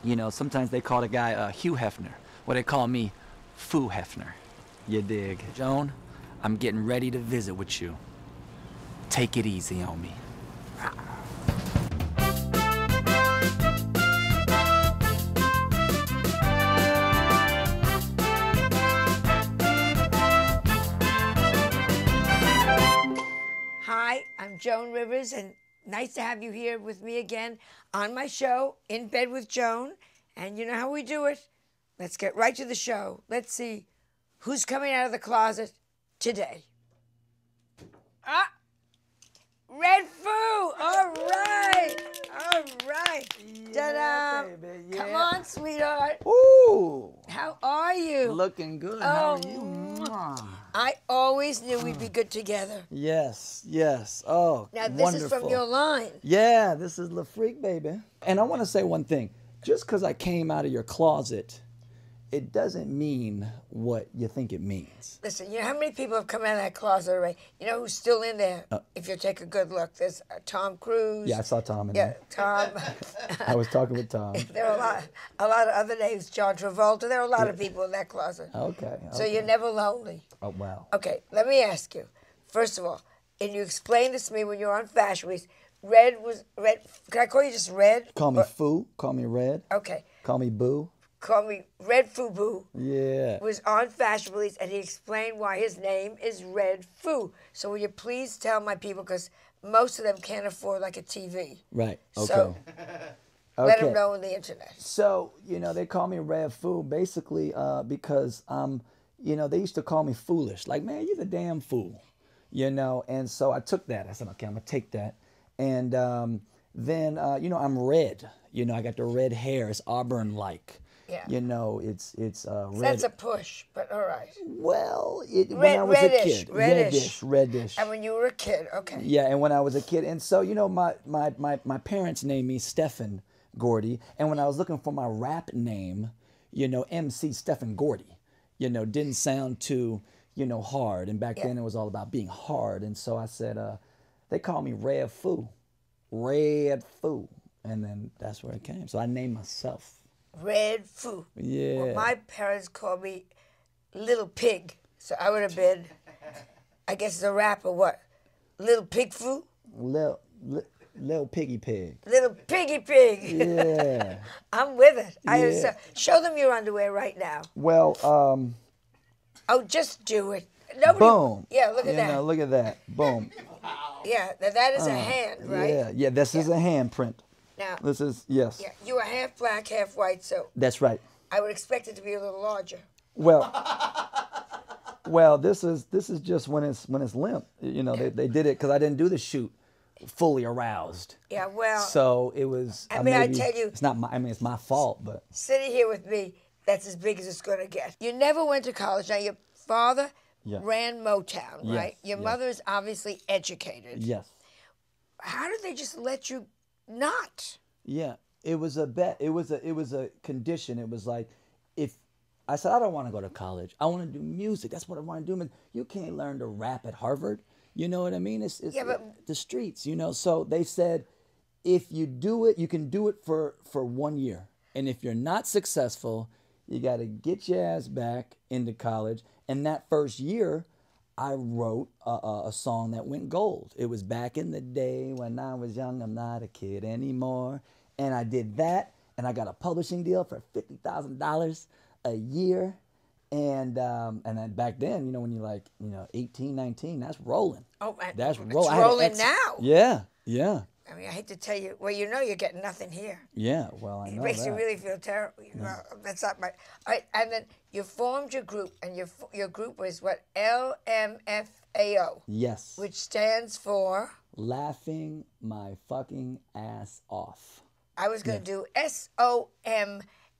You know, sometimes they call the guy Hugh Hefner. Well, they call me Foo Hefner. You dig? Joan, I'm getting ready to visit with you. Take it easy on me. Hi, I'm Joan Rivers, and nice to have you here with me again on my show, In Bed with Joan. And you know how we do it. Let's get right to the show. Let's see who's coming out of the closet today. Ah, Redfoo! All right! All right! Ta-da! Baby, yeah. Come on, sweetheart. Ooh, How are you? looking good. How are you? Oh, Mwah. I always knew we'd be good together. Yes, yes. Oh, Now, this wonderful. is from your line. Yeah, this is La Freak, baby. And I want to say one thing. Just because I came out of your closet, it doesn't mean what you think it means. Listen, you know how many people have come out of that closet already? You know who's still in there? If you take a good look, there's Tom Cruise. Yeah, I saw Tom in Yeah, there. Tom. I was talking with Tom. There are a lot of other names. John Travolta. There are a lot of people in that closet. Okay. So you're never lonely. Oh, wow. Okay, let me ask you. First of all, and you explained this to me when you were on Fashion Week. Red was Red. Can I call you just Red? Call me Foo. Call me Red. Okay. Call me Boo. Call me Red Fubu. Yeah. Was on Fashion Release, and he explained why his name is Redfoo. So will you please tell my people, because most of them can't afford like a TV. Right. Okay. So let them know on the internet. So, you know, they call me Redfoo basically because, you know, they used to call me foolish. Like, man, you're the damn fool. You know, and so I took that. I said, okay, I'm going to take that. And then, you know, I'm red. You know, I got the red hair. It's auburn-like. Yeah. You know, it's red. So that's a push, but all right. Well, when I was a kid. Reddish. And when you were a kid, okay. Yeah, and when I was a kid. And so, you know, my parents named me Stephen Gordy. And when I was looking for my rap name, you know, MC Stephen Gordy, you know, didn't sound too, you know, hard. And back then it was all about being hard. And so I said, they call me Redfoo. Redfoo. And then that's where it came. So I named myself. Redfoo. Yeah. Well, my parents called me Little Pig. So I would have been, I guess it's a rapper, what? Little Pig Foo? Little Piggy Pig. Little Piggy Pig. Yeah. I'm with it. Yeah. Show them your underwear right now. Well, Oh, just do it. Nobody, boom. Yeah, look at You that. know, look at that. Boom. Yeah, that is a hand, right? Yeah, this is a handprint. Now, This is, yes. yeah, you are half black, half white, so That's right. I would expect it to be a little larger. Well, well, this is just when it's limp. You know, they did it because I didn't do the shoot fully aroused. Yeah, well, So it was. I mean, I tell you, it's not my. I mean, it's my fault, but sitting here with me, that's as big as it's going to get. You never went to college. Now, your father ran Motown, right? Your mother is obviously educated. yes. How did they just let you not? Yeah, it was a bet. It was a condition. It was like, if I said I don't want to go to college, I want to do music. That's what I want to do. But you can't learn to rap at Harvard. You know what I mean? It's the streets. You know. So they said, if you do it, you can do it for 1 year, and if you're not successful, you got to get your ass back into college. And that first year, I wrote a song that went gold. It was back in the day when I was young. I'm not a kid anymore. And I did that, and I got a publishing deal for $50,000 a year. And then back then, you know, when you're like, you know, 18, 19, that's rolling. Oh, That's it's rolling. rolling now. Yeah, yeah. I mean, I hate to tell you. Well, you know you're getting nothing here. Yeah, well, I know It makes that. you really feel terrible. Well, that's not my. All right, and then you formed your group, and your group was what? LMFAO. Yes. Which stands for. Laughing my fucking ass off. I was going to do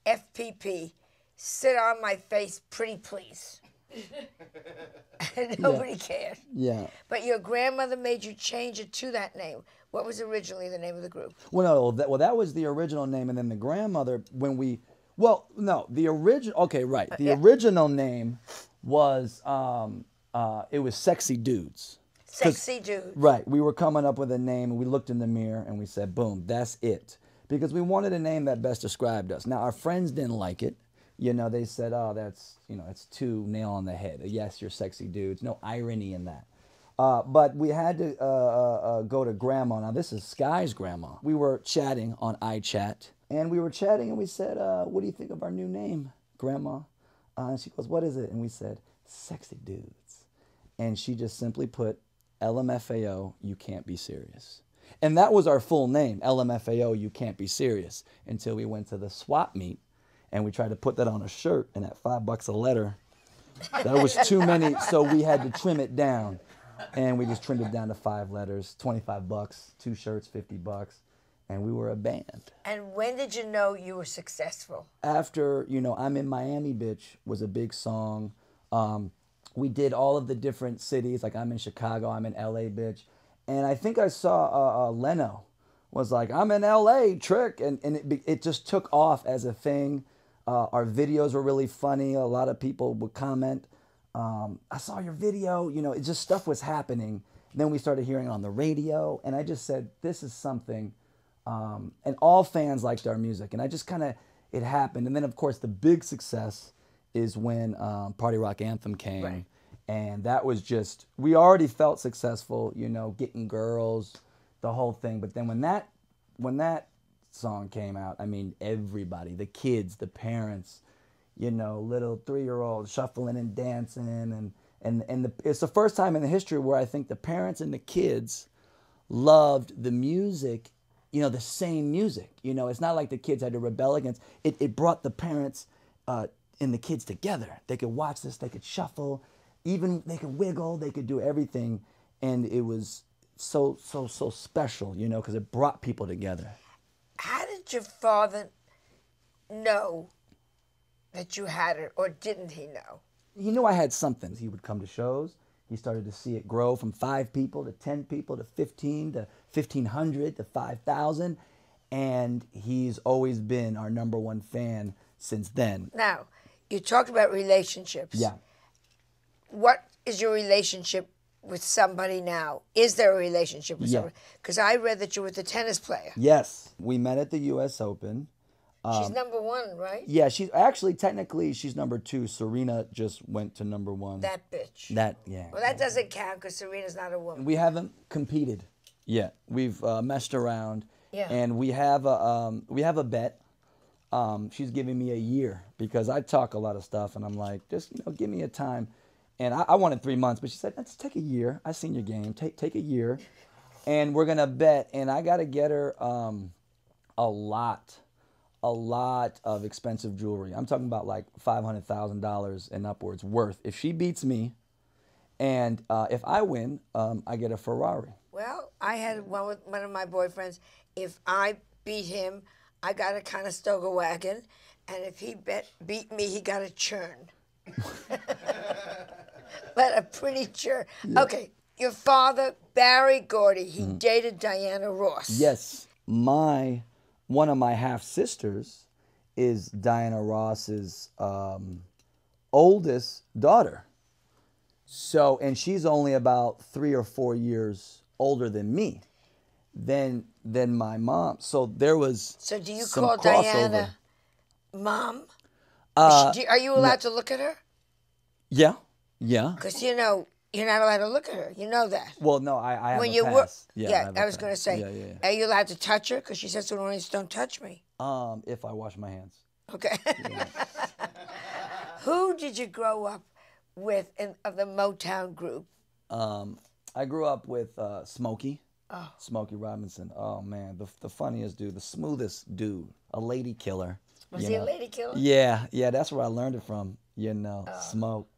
SOMFPP. Sit on my face, pretty please. And nobody cared. Yeah. But your grandmother made you change it to that name. What was originally the name of the group? Well, no, that was the original name, and then the grandmother, when we, well, no, the original, okay, right. The original name was, it was Sexy Dudes. Sexy Dudes. Right. We were coming up with a name, and we looked in the mirror, and we said, boom, that's it. because we wanted a name that best described us. Now, our friends didn't like it. You know, they said, oh, that's, you know, it's too nail on the head. Yes, you're sexy dudes. No irony in that. But we had to go to grandma. Now, this is Sky's grandma. We were chatting on iChat, and we were chatting, and we said, what do you think of our new name, grandma? And she goes, what is it? And we said, Sexy Dudes. And she just simply put, LMFAO, you can't be serious. And that was our full name, LMFAO, you can't be serious, until we went to the swap meet, and we tried to put that on a shirt, and at $5 a letter, that was too many, so we had to trim it down. And we just trimmed it down to 5 letters, $25, 2 shirts, $50, and we were a band. And when did you know you were successful? After, you know, I'm in Miami, bitch, was a big song. We did all of the different cities, like I'm in Chicago, I'm in LA, bitch. And I think I saw Leno was like, I'm in LA, trick. And it just took off as a thing. Our videos were really funny. A lot of people would comment. I saw your video, you know, it just stuff was happening. And then we started hearing it on the radio, and I just said, this is something. And all fans liked our music, and I just kind of, it happened. And then, of course, the big success is when Party Rock Anthem came. Right. And that was just, we already felt successful, you know, getting girls, the whole thing. But then when that song came out, I mean, everybody, the kids, the parents, you know, little 3-year-olds shuffling and dancing, and it's the first time in the history where I think the parents and the kids loved the music, you know, the same music. You know, it's not like the kids had to rebel against it. It brought the parents and the kids together. They could watch this, they could shuffle, even they could wiggle, they could do everything, and it was so special, you know, because it brought people together. How did your father know that you had it, or didn't he know? He knew I had something. He would come to shows. He started to see it grow from 5 people to 10 people to 15 to 1,500 to 5,000. And he's always been our #1 fan since then. Now, you talked about relationships. Yeah. What is your relationship with somebody now? Is there a relationship with somebody? Because I read that you were the tennis player. Yes. We met at the U.S. Open. She's #1, right? Yeah, she's actually, technically, she's #2. Serena just went to #1. That bitch. Yeah. Well, that doesn't count because Serena's not a woman. We haven't competed yet. We've messed around. Yeah. And we have a bet. She's giving me a year because I talk a lot of stuff, and I'm like, just, you know, give me a time. And I wanted 3 months, but she said, let's take a year. I've seen your game. Take a year, and we're gonna bet. And I gotta get her a lot of expensive jewelry. I'm talking about like $500,000 and upwards worth. If she beats me, and if I win, I get a Ferrari. Well, I had one with one of my boyfriends. If I beat him, I got a Conestoga wagon, and if he beat me, he got a churn. But a pretty churn. Yeah. Okay, your father, Barry Gordy, he dated Diana Ross. Yes, one of my half sisters is Diana Ross's oldest daughter. So, and she's only about 3 or 4 years older than me, than my mom. So there was. So do you some call crossover. Diana Mom? Are you allowed to look at her? Yeah, yeah. Because you know you're not allowed to look at her. You know that. Well, no, I have when a you pass. I was going to say, yeah. Are you allowed to touch her? Because she says to the don't touch me. If I wash my hands. Okay. Yeah. Who did you grow up with of the Motown group? I grew up with Smokey. Oh. Smokey Robinson. Oh, man. The funniest dude. The smoothest dude. A lady killer. Was he a lady killer? Yeah. That's where I learned it from. You know, smoke.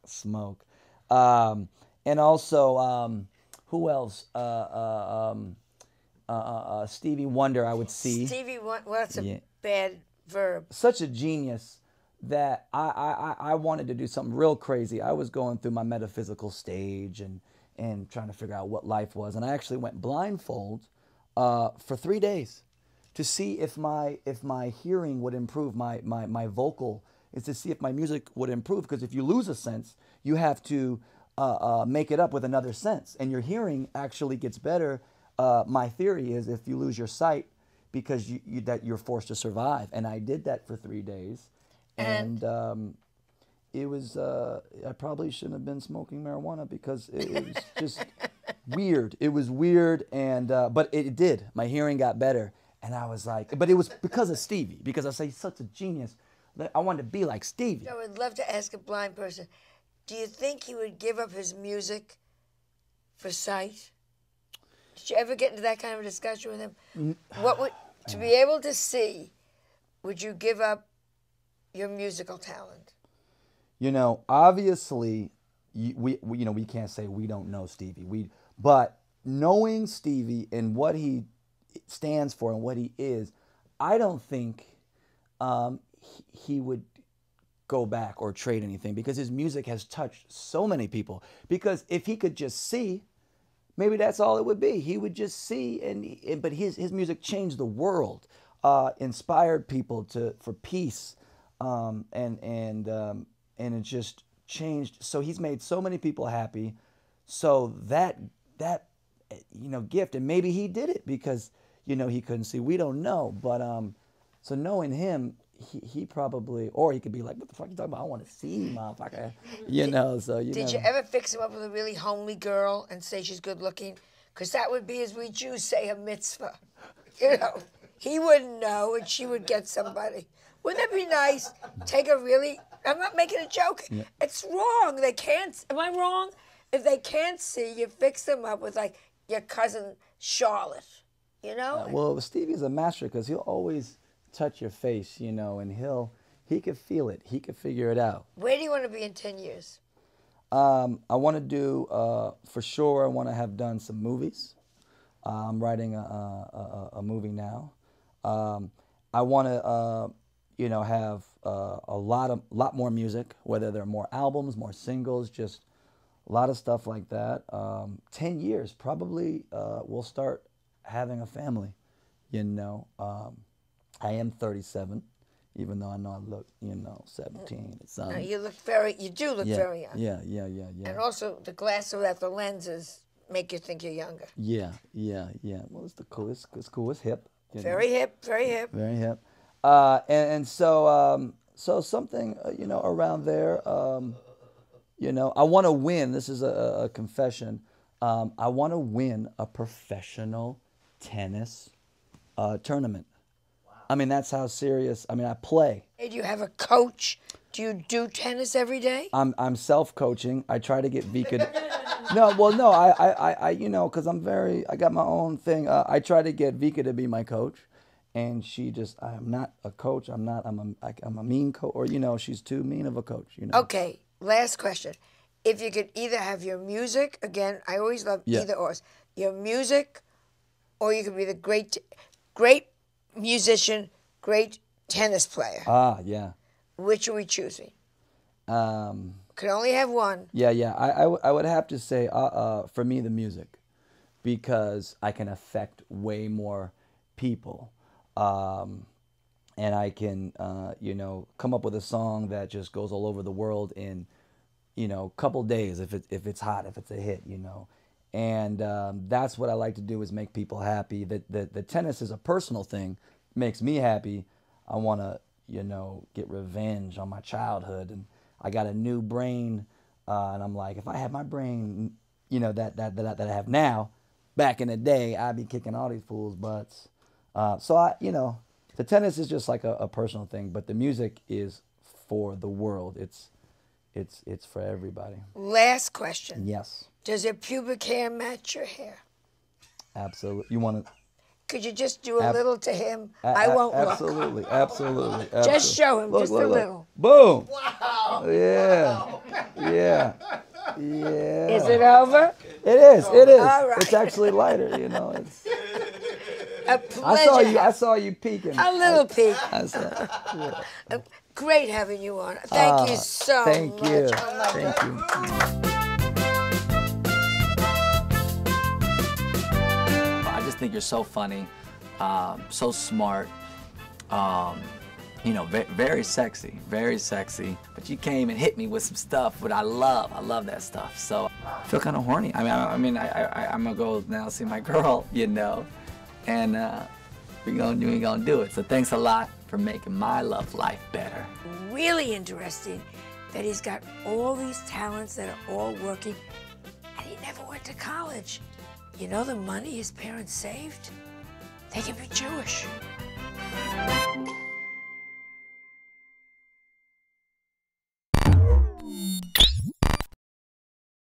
And also, who else? Stevie Wonder, I would see. Stevie Wonder, well, that's a bad verb. Such a genius that I wanted to do something real crazy. I was going through my metaphysical stage and trying to figure out what life was. And I actually went blindfold for 3 days to see if my hearing would improve, my vocal, is to see if my music would improve. Because if you lose a sense, you have to make it up with another sense. And your hearing actually gets better. My theory is if you lose your sight, because that you're forced to survive. And I did that for 3 days, and it was I probably shouldn't have been smoking marijuana because it was just weird. It was weird, and but it did. My hearing got better, and I was like, but it was because of Stevie, because I say he's such a genius. I wanted to be like Stevie. I would love to ask a blind person, do you think he would give up his music for sight? Did you ever get into that kind of a discussion with him? What would, to be able to see, would you give up your musical talent? You know, obviously, we can't say we don't know Stevie. But knowing Stevie and what he stands for and what he is, I don't think he would go back or trade anything, because his music has touched so many people. Because if he could just see, maybe that's all it would be. He would just see, but his music changed the world, inspired people for peace, and it just changed. So he's made so many people happy. So that gift, and maybe he did it because he couldn't see. We don't know, but so knowing him, he probably, or he could be like, what the fuck you talking about? I want to see, motherfucker. Did you ever fix him up with a really homely girl and say she's good looking? Because that would be, as we Jews say, a mitzvah. He wouldn't know, and she would get somebody. Wouldn't that be nice? Take a really, I'm not making a joke. Yeah. It's wrong. They can't, am I wrong? If they can't see, you fix them up with like your cousin Charlotte, Well, Stevie's a master because he'll always touch your face, and he could feel it. He could figure it out. Where do you want to be in 10 years? I want to do, for sure, I want to have done some movies. I'm writing a movie now. I want to, have a lot more music, whether there are more albums, more singles, just a lot of stuff like that. 10 years, probably we'll start having a family, I am 37, even though I know I look, 17 or something. You do look very young. Yeah. And also the glass without the lenses make you think you're younger. Yeah. Well, it's cool. It's cool. It's hip. Very hip. Very hip. And so something, around there, I want to win. This is a confession. I want to win a professional tennis tournament. I mean, that's how serious. I mean, I play. Do you have a coach? Do you do tennis every day? I'm self-coaching. I try to get Vika. No. I because I got my own thing. I try to get Vika to be my coach, and I'm not a coach. I'm a mean coach, or she's too mean of a coach. Okay. Last question. If you could either have your music, again, I always love either or. Your music, or you could be the great musician, great tennis player. Yeah. Which are we choosing? Could only have one. Yeah. I would have to say, for me, the music, because I can affect way more people, and I can, come up with a song that just goes all over the world in, couple days if it's hot, if it's a hit, And that's what I like to do, is make people happy. The tennis is a personal thing, makes me happy. I want to, get revenge on my childhood, and I got a new brain, and I'm like, if I had my brain, that I have now, back in the day, I'd be kicking all these fools' butts. So the tennis is just like a personal thing, but the music is for the world. It's for everybody. Last question. Yes. Does your pubic hair match your hair? Absolutely. You want to? Could you just do a little to him? I won't absolutely, look. Absolutely. Just show him, just a little. Boom. Wow. Yeah. Is it over? It is. All right. It's actually lighter. It's. A pleasure. I saw you peeking. A little peek. I saw. Yeah. Great having you on. Thank you so much. Thank you. Thank you. I just think you're so funny, so smart, very sexy, But you came and hit me with some stuff, but I love that stuff. So I feel kind of horny. I'm gonna go now see my girl, and you ain't gonna do it. So thanks a lot for making my love life better. Really interesting that he's got all these talents that are all working, and he never went to college. You know the money his parents saved? They can be Jewish.